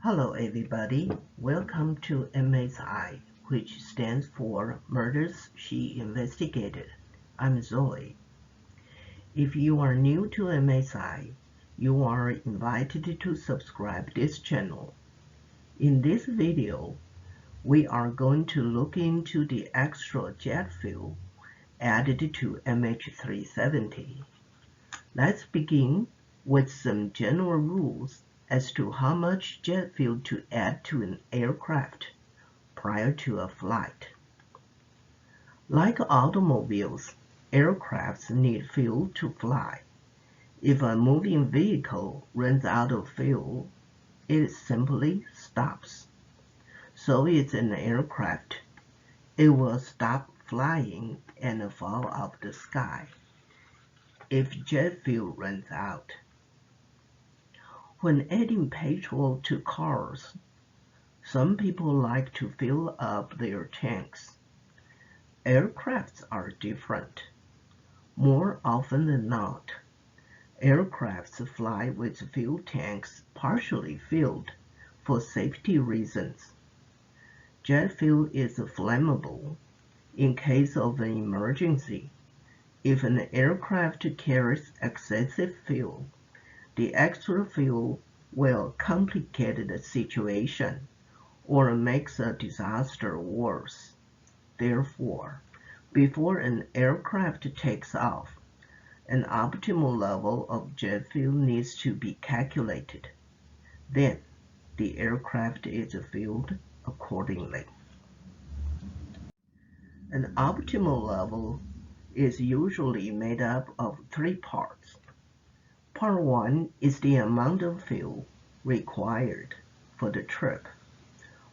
Hello everybody, welcome to MSI, which stands for Murders She Investigated. I'm Zoe. If you are new to MSI, you are invited to subscribe this channel. In this video, we are going to look into the extra jet fuel added to MH370. Let's begin with some general rules as to how much jet fuel to add to an aircraft prior to a flight. Like automobiles, aircrafts need fuel to fly. If a moving vehicle runs out of fuel, it simply stops. So is an aircraft. It will stop flying and fall off the sky if jet fuel runs out. When adding petrol to cars, some people like to fill up their tanks. Aircrafts are different. More often than not, aircrafts fly with fuel tanks partially filled for safety reasons. Jet fuel is flammable in case of an emergency. If an aircraft carries excessive fuel, the extra fuel will complicate the situation or makes a disaster worse. Therefore, before an aircraft takes off, an optimal level of jet fuel needs to be calculated. Then, the aircraft is fueled accordingly. An optimal level is usually made up of three parts. Part 1 is the amount of fuel required for the trip.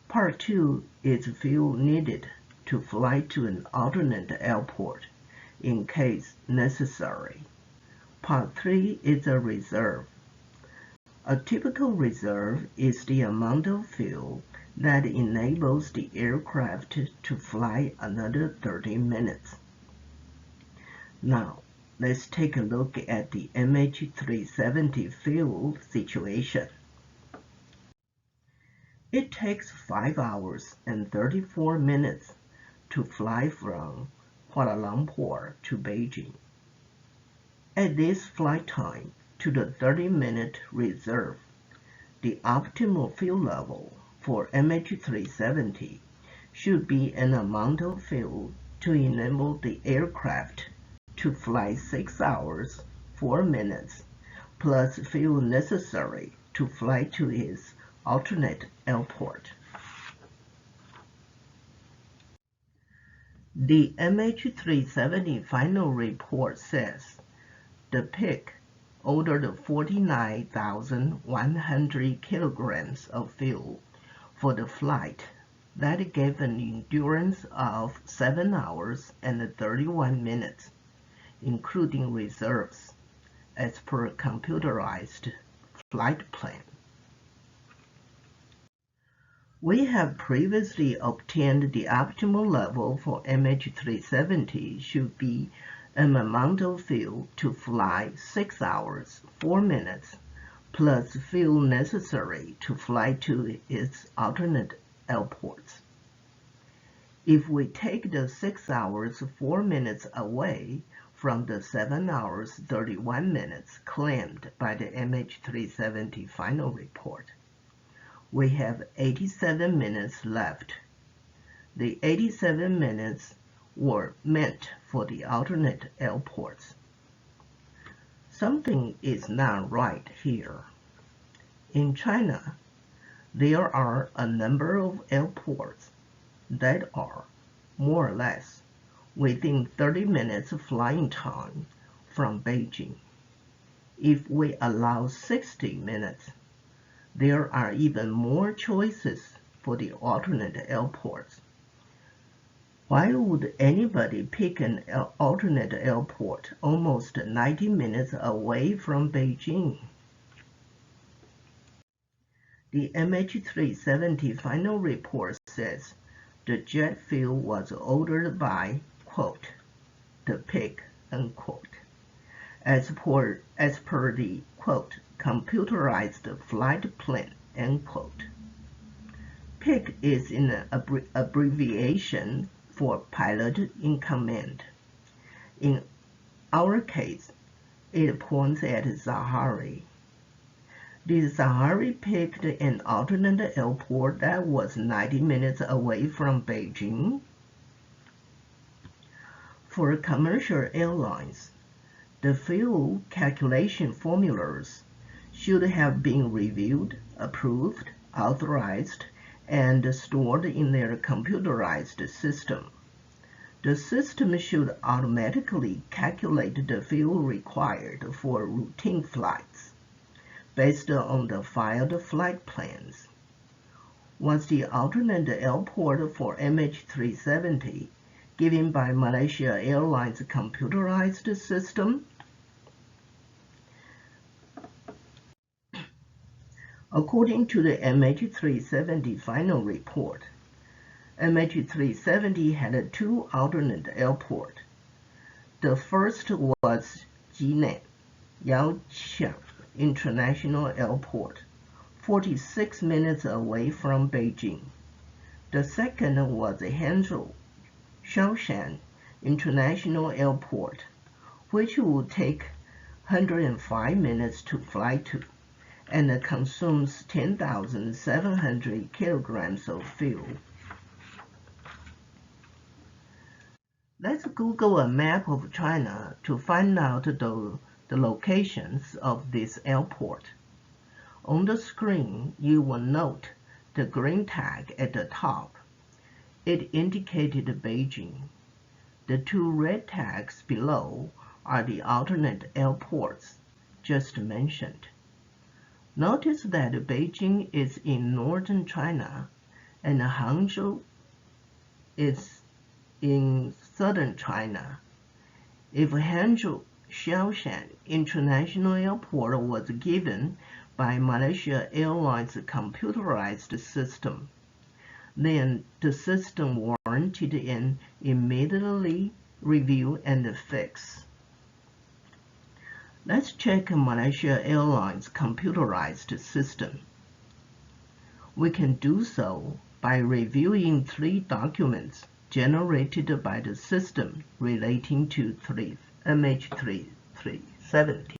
Part 2 is fuel needed to fly to an alternate airport in case necessary. Part 3 is a reserve. A typical reserve is the amount of fuel that enables the aircraft to fly another 30 minutes. Now, let's take a look at the MH370 fuel situation. It takes 5 hours and 34 minutes to fly from Kuala Lumpur to Beijing. At this flight time to the 30-minute reserve, the optimal fuel level for MH370 should be an amount of fuel to enable the aircraft to fly 6 hours, 4 minutes, plus fuel necessary to fly to its alternate airport. The MH370 final report says the peak ordered 49,100 kilograms of fuel for the flight that gave an endurance of 7 hours and 31 minutes. Including reserves, as per computerized flight plan. We have previously obtained the optimal level for MH370 should be an amount of fuel to fly 6 hours, 4 minutes, plus fuel necessary to fly to its alternate airports. If we take the 6 hours, 4 minutes away from the 7 hours 31 minutes claimed by the MH370 final report, we have 87 minutes left. The 87 minutes were meant for the alternate airports. Something is not right here. In China, there are a number of airports that are, more or less, within 30 minutes flying time from Beijing. If we allow 60 minutes, there are even more choices for the alternate airports. Why would anybody pick an alternate airport almost 90 minutes away from Beijing? The MH370 final report says the jet fuel was ordered by, quote, the peak, unquote, as per the, quote, computerized flight plan, end quote. PIC is an abbreviation for Pilot in Command. In our case, it points at Zaharie. The Zaharie picked an alternate airport that was 90 minutes away from Beijing. For commercial airlines, the fuel calculation formulas should have been reviewed, approved, authorized, and stored in their computerized system. The system should automatically calculate the fuel required for routine flights based on the filed flight plans. Was the alternate airport for MH370 given by Malaysia Airlines computerized system? According to the MH370 final report, MH370 had two alternate airports. The first was Jinan Yaoqiang International Airport, 46 minutes away from Beijing. The second was Hangzhou Shaoshan International Airport, which would take 105 minutes to fly to and consumes 10,700 kilograms of fuel. Let's Google a map of China to find out the locations of this airport. On the screen, you will note the green tag at the top. It indicated Beijing. The two red tags below are the alternate airports just mentioned. Notice that Beijing is in northern China and Hangzhou is in southern China. If Hangzhou Shaoshan International Airport was given by Malaysia Airlines computerized system, then the system warranted an immediately review and fix. Let's check Malaysia Airlines computerized system. We can do so by reviewing three documents generated by the system relating to MH370.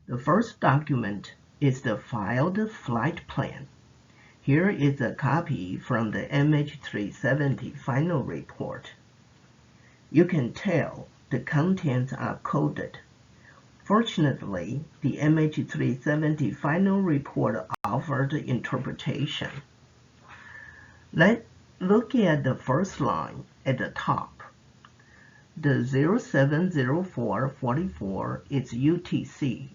The first document is the filed flight plan. Here is a copy from the MH370 final report. You can tell the contents are coded. Fortunately, the MH370 final report offered interpretation. Let's look at the first line at the top. The 070444 is UTC.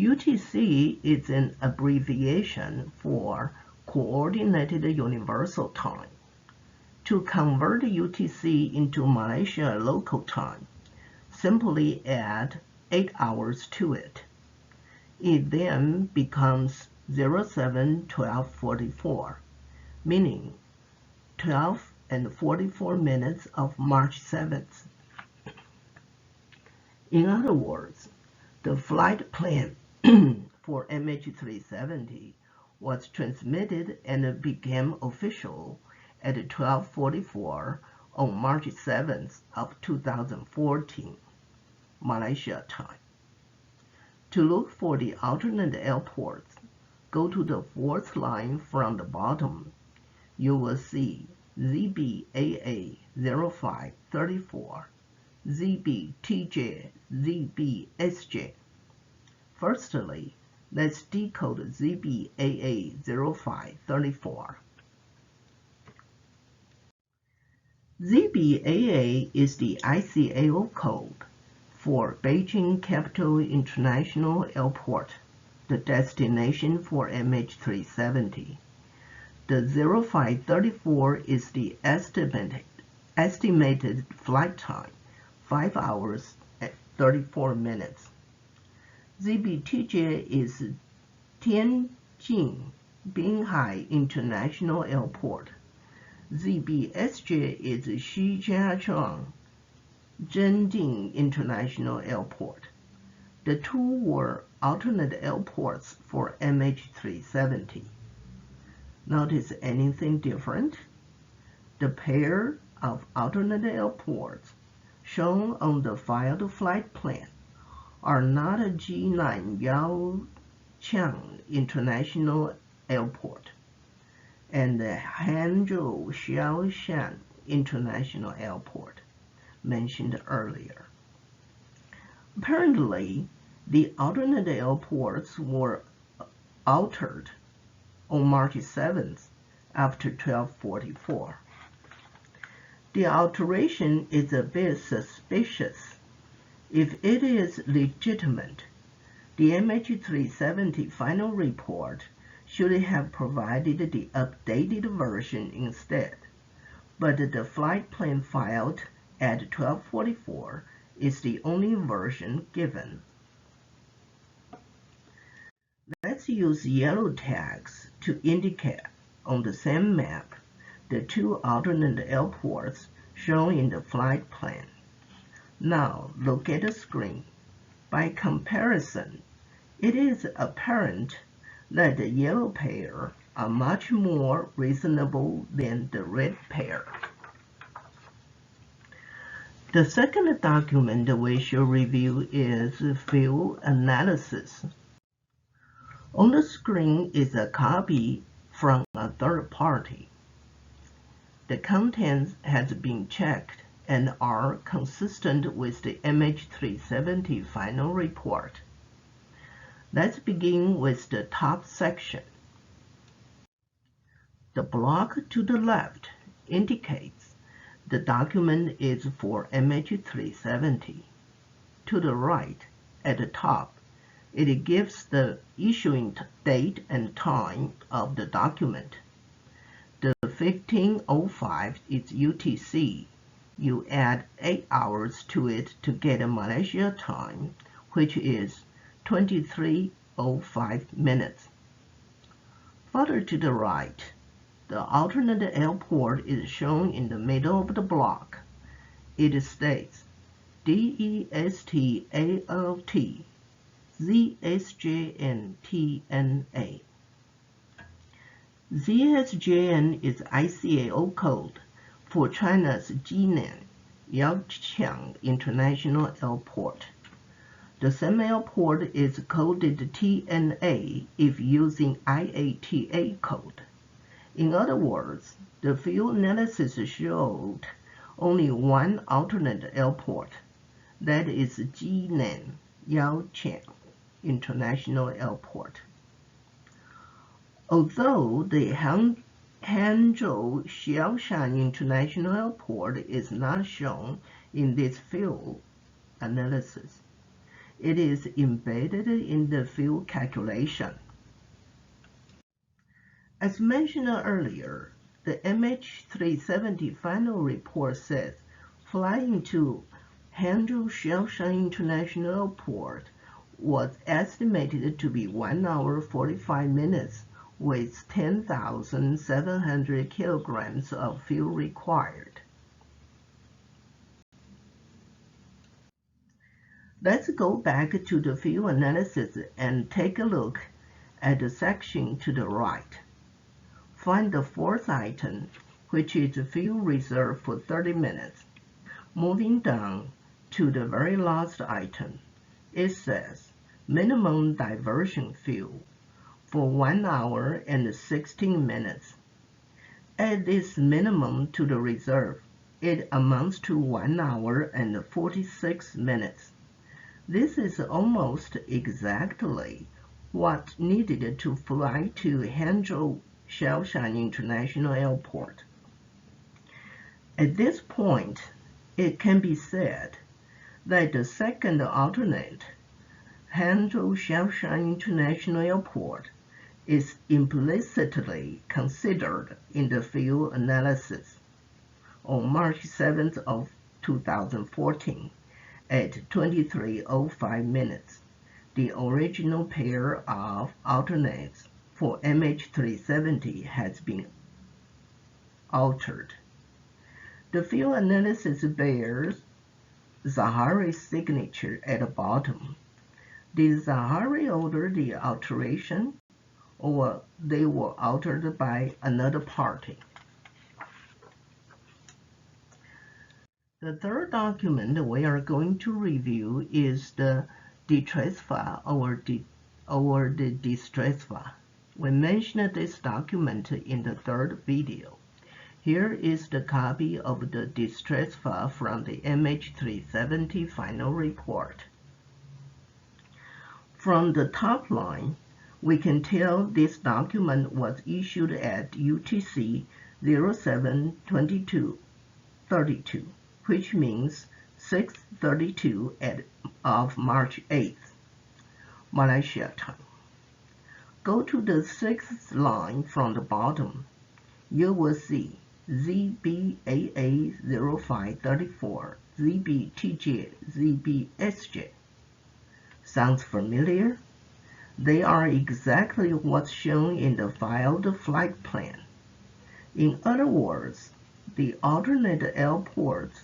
UTC is an abbreviation for Coordinated Universal Time. To convert UTC into Malaysia local time, simply add 8 hours to it. It then becomes 071244, meaning 12 and 44 minutes of March 7th. In other words, the flight plan for MH370 was transmitted and became official at 12:44 on March 7th of 2014, Malaysia time. To look for the alternate airports, go to the fourth line from the bottom. You will see ZBAA 0534, ZBTJ, ZBSJ. Firstly, let's decode ZBAA 0534. ZBAA is the ICAO code for Beijing Capital International Airport, the destination for MH370. The 0534 is the estimated flight time, 5 hours and 34 minutes. ZBTJ is Tianjin Binhai International Airport. ZBSJ is Shijiazhuang Zhending International Airport. The two were alternate airports for MH370. Notice anything different? The pair of alternate airports shown on the filed flight plan are not a G9 Yaochang International Airport and the Hangzhou Xiaoshan International Airport mentioned earlier. Apparently, the alternate airports were altered on March 7th after 12:44. The alteration is a bit suspicious. If it is legitimate, the MH370 final report should have provided the updated version instead, but the flight plan filed at 12:44 is the only version given. Let's use yellow tags to indicate on the same map the two alternate airports shown in the flight plan. Now look at the screen. By comparison, it is apparent that the yellow pair are much more reasonable than the red pair. The second document we should review is fuel analysis. On the screen is a copy from a third party. The contents has been checked and are consistent with the MH370 final report. Let's begin with the top section. The block to the left indicates the document is for MH370. To the right, at the top, it gives the issuing date and time of the document. The 15:05 is UTC. You add 8 hours to it to get a Malaysia time, which is 23:05 minutes. Further to the right, the alternate airport is shown in the middle of the block. It states DESTALT ZSJN-TNA. ZSJN is ICAO code for China's Jinan Yaochang International Airport. The same airport is coded TNA if using IATA code. In other words, the fuel analysis showed only one alternate airport, that is Jinan Yaochang International Airport. Although the Hangzhou Xiaoshan International Airport is not shown in this fuel analysis, it is embedded in the fuel calculation. As mentioned earlier, the MH370 final report says flying to Hangzhou Xiaoshan International Airport was estimated to be 1 hour 45 minutes with 10,700 kilograms of fuel required. Let's go back to the fuel analysis and take a look at the section to the right. Find the fourth item, which is fuel reserve for 30 minutes. Moving down to the very last item, it says minimum diversion fuel for 1 hour and 16 minutes. Add this minimum to the reserve, it amounts to 1 hour and 46 minutes. This is almost exactly what needed to fly to Hangzhou Xiaoshan International Airport. At this point, it can be said that the second alternate, Hangzhou Xiaoshan International Airport, is implicitly considered in the fuel analysis. On March 7th of 2014, at 23:05 minutes, the original pair of alternates for MH370 has been altered. The fuel analysis bears Zaharie's signature at the bottom. Did Zaharie order the alteration, or they were altered by another party. The third document we are going to review is the distress file or the distress file. We mentioned this document in the third video. Here is the copy of the distress file from the MH370 final report. From the top line, we can tell this document was issued at UTC 07/22/32, which means 6:32 of March 8th, Malaysia time. Go to the sixth line from the bottom. You will see ZBAA0534, ZBTJ, ZBSJ. Sounds familiar? They are exactly what's shown in the filed flight plan. In other words, the alternate L ports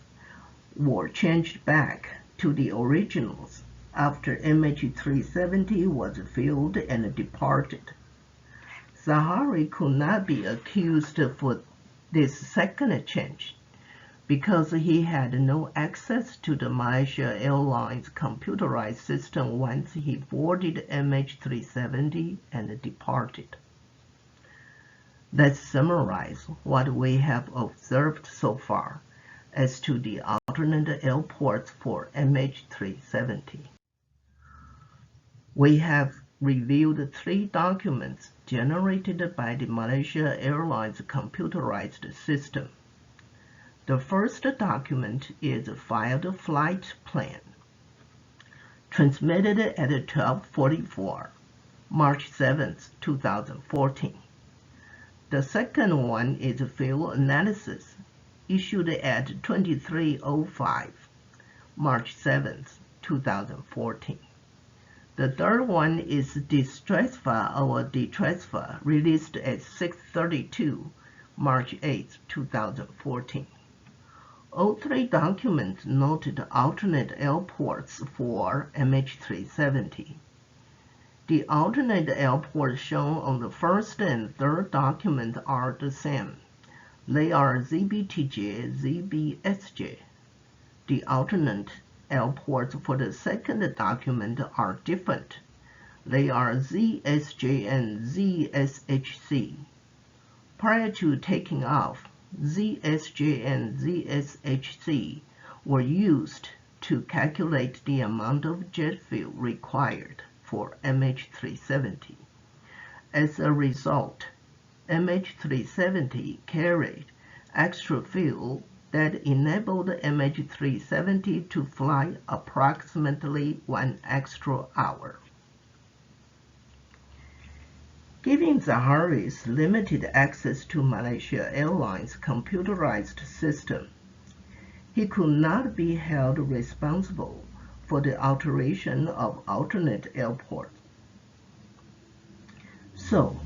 were changed back to the originals after MH370 was filled and departed. Zaharie could not be accused for this second change because he had no access to the Malaysia Airlines computerized system once he boarded MH370 and departed. Let's summarize what we have observed so far as to the alternate airports for MH370. We have reviewed three documents generated by the Malaysia Airlines computerized system. The first document is a filed flight plan, transmitted at 12:44, March 7, 2014. The second one is a field analysis, issued at 23:05, March 7, 2014. The third one is distress file or distress file, released at 6:32, March 8, 2014. All three documents noted alternate airports for MH370. The alternate airports shown on the first and third document are the same. They are ZBTJ, ZBSJ. The alternate airports for the second document are different. They are ZSJ and ZSHC. Prior to taking off, ZSJ and ZSHC were used to calculate the amount of jet fuel required for MH370. As a result, MH370 carried extra fuel that enabled MH370 to fly approximately 1 extra hour. Given Zaharie's limited access to Malaysia Airlines' computerized system, he could not be held responsible for the alteration of alternate airports. So,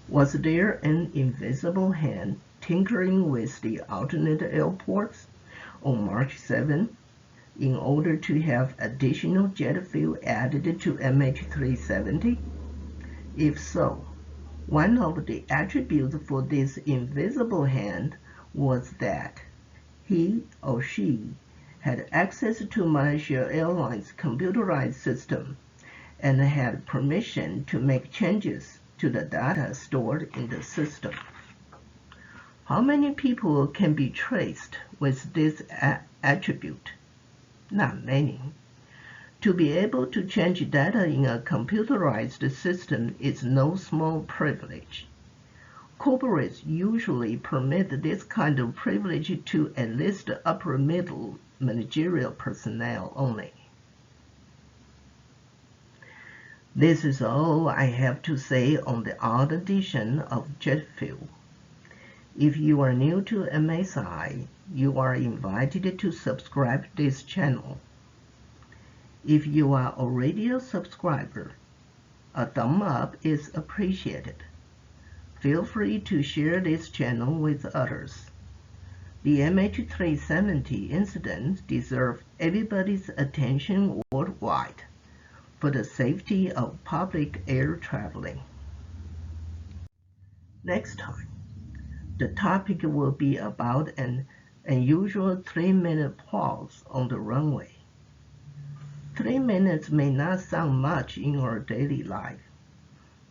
was there an invisible hand tinkering with the alternate airports on March 7 in order to have additional jet fuel added to MH370? If so, one of the attributes for this invisible hand was that he or she had access to Malaysia Airlines' computerized system and had permission to make changes to the data stored in the system. How many people can be traced with this attribute? Not many. To be able to change data in a computerized system is no small privilege. Corporates usually permit this kind of privilege to at least upper-middle managerial personnel only. This is all I have to say on the odd addition of jet fuel. If you are new to MSI, you are invited to subscribe to this channel. If you are already a subscriber, a thumb up is appreciated. Feel free to share this channel with others. The MH370 incident deserves everybody's attention worldwide for the safety of public air traveling. Next time, the topic will be about an unusual 3-minute pause on the runway. 3 minutes may not sound much in our daily life,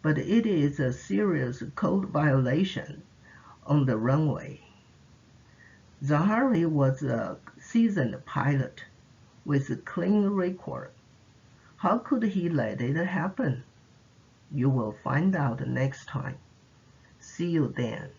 but it is a serious code violation on the runway. Zaharie was a seasoned pilot with a clean record. How could he let it happen? You will find out next time. See you then.